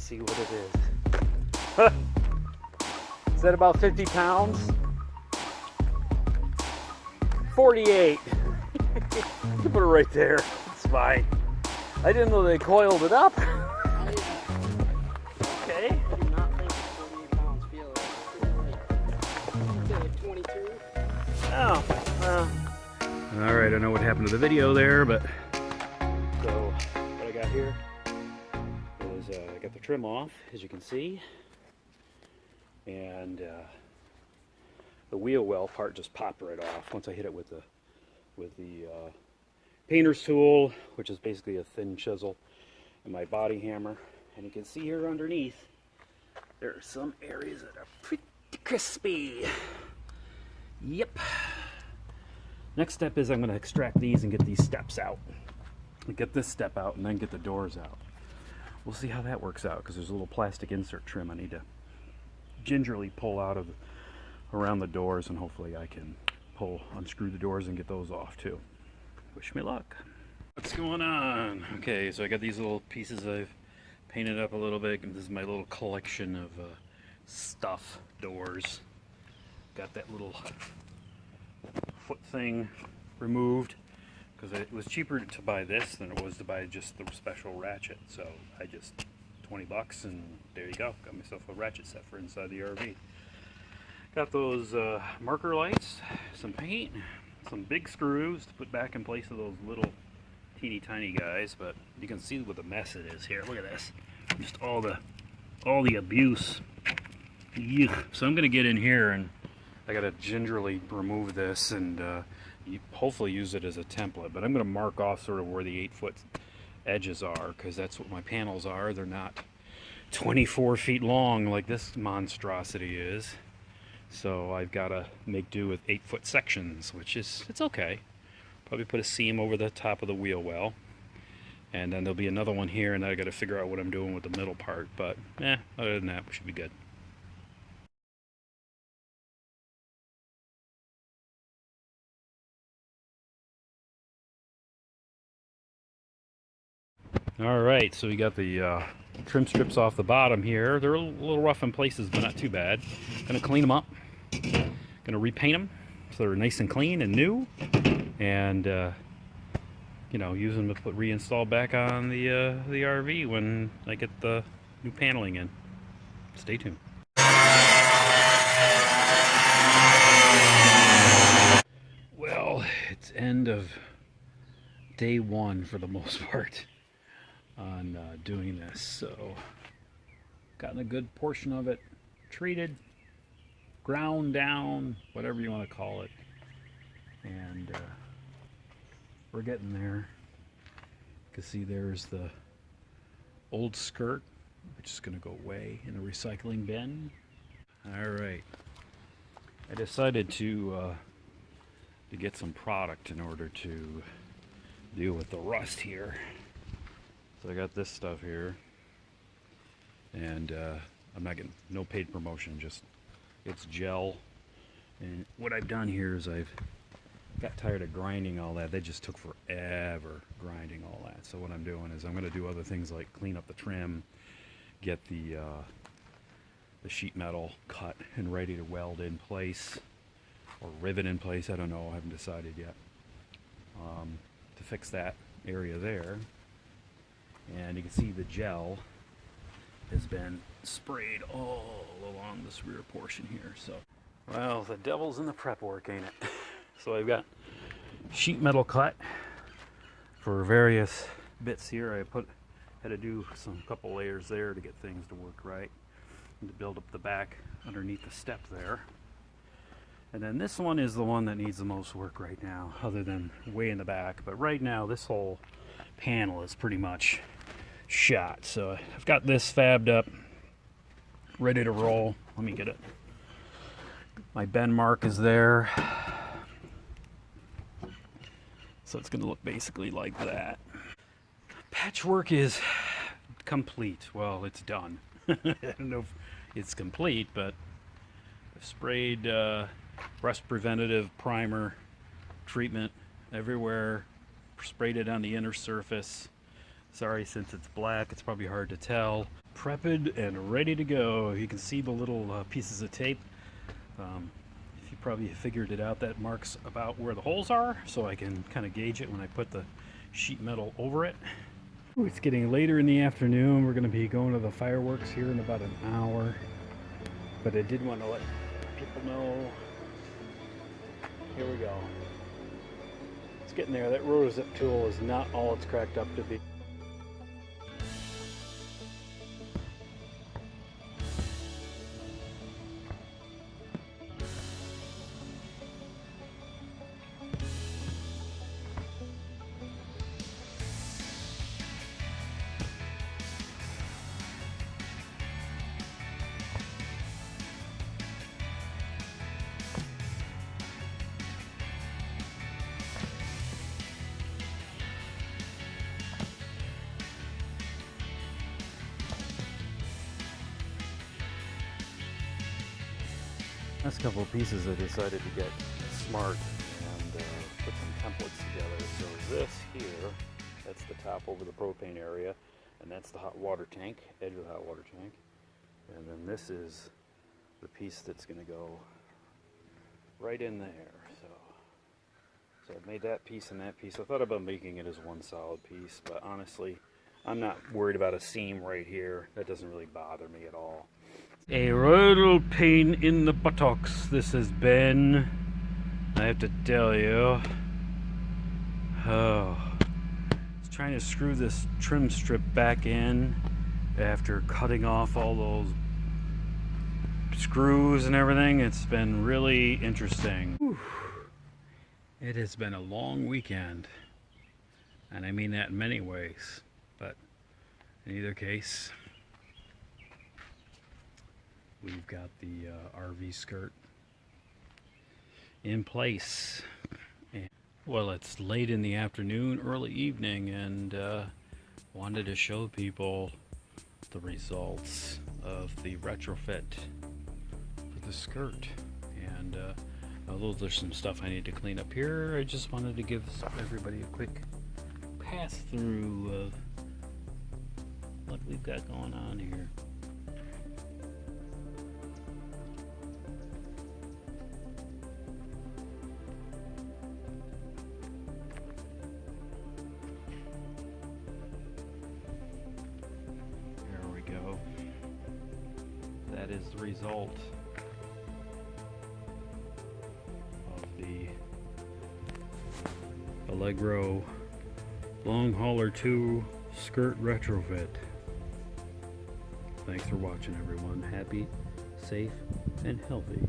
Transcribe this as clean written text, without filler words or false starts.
see what it is. Is that about 50 pounds? 48. You can put it right there. It's fine. I didn't know they coiled it up. Okay. I do not think 48 pounds feel like 22. Oh, all right, I know what happened to the video there, but so what I got here is I got the trim off, as you can see, and the wheel well part just popped right off once I hit it with the painter's tool, which is basically a thin chisel, and my body hammer. And you can see here underneath there are some areas that are pretty crispy. Yep. Next step is I'm going to extract these and get these steps out. Get this step out and then get the doors out. We'll see how that works out, because there's a little plastic insert trim I need to gingerly pull out of around the doors, and hopefully I can unscrew the doors and get those off too. Wish me luck. What's going on? Okay, so I got these little pieces I've painted up a little bit, and this is my little collection of stuff doors. Got that little foot thing removed because it was cheaper to buy this than it was to buy just the special ratchet. So I just $20 and there you go. Got myself a ratchet set for inside the RV. Got those marker lights, some paint, some big screws to put back in place of those little teeny tiny guys, but you can see what a mess it is here. Look at this. Just all the abuse. Yuck. So I'm gonna get in here and I gotta gingerly remove this and hopefully use it as a template, but I'm gonna mark off sort of where the 8-foot edges are, because that's what my panels are. They're not 24 feet long like this monstrosity is. So I've got to make do with 8-foot sections, which is, it's okay. Probably put a seam over the top of the wheel well. And then there'll be another one here, and I got to figure out what I'm doing with the middle part. But, other than that, we should be good. Alright, so we got the trim strips off the bottom here. They're a little rough in places, but not too bad. Gonna clean them up. Gonna repaint them so they're nice and clean and new. And, use them to reinstall back on the RV when I get the new paneling in. Stay tuned. Well, it's end of day one for the most part on doing this, so gotten a good portion of it treated, ground down, whatever you want to call it, and we're getting there. You can see there's the old skirt, which is going to go away in the recycling bin. All right, I decided to get some product in order to deal with the rust here. So I got this stuff here, and I'm not getting no paid promotion, just it's gel. And what I've done here is I've got tired of grinding all that. They just took forever grinding all that. So what I'm doing is I'm going to do other things like clean up the trim, get the sheet metal cut and ready to weld in place or rivet in place. I don't know. I haven't decided yet. To fix that area there. And you can see the gel has been sprayed all along this rear portion here. So, well, the devil's in the prep work, ain't it? So I've got sheet metal cut for various bits here. I had to do some couple layers there to get things to work right and to build up the back underneath the step there. And then this one is the one that needs the most work right now, other than way in the back. But right now, this whole panel is pretty much shot. So I've got this fabbed up, ready to roll. Let me get it. My bend mark is there. So it's going to look basically like that. Patchwork is complete. Well, it's done. I don't know if it's complete, but I've sprayed rust preventative primer treatment everywhere. Sprayed it on the inner surface. Sorry, since it's black, it's probably hard to tell. prepped and ready to go. You can see the little pieces of tape. If you probably figured it out, that marks about where the holes are, so I can kind of gauge it when I put the sheet metal over it. Ooh, it's getting later in the afternoon. We're going to be going to the fireworks here in about an hour, but I did want to let people know. Here we go. It's getting there. That rotozip tool is not all it's cracked up to be. Last couple of pieces I decided to get smart and put some templates together. So this here, that's the top over the propane area, and that's the hot water tank, edge of the hot water tank. And then this is the piece that's going to go right in there. So I've made that piece and that piece. I thought about making it as one solid piece, but honestly, I'm not worried about a seam right here. That doesn't really bother me at all. A real pain in the buttocks this has been, I have to tell you. Oh, it's trying to screw this trim strip back in after cutting off all those screws and everything. It's been really interesting. Whew. It has been a long weekend, and I mean that in many ways, but in either case, we've got the RV skirt in place. And, well, it's late in the afternoon, early evening, and wanted to show people the results of the retrofit for the skirt. And although there's some stuff I need to clean up here, I just wanted to give everybody a quick pass through of what we've got going on here. That is the result of the Allegro Long Hauler 2 skirt retrofit. Thanks for watching, everyone. Happy, safe, and healthy.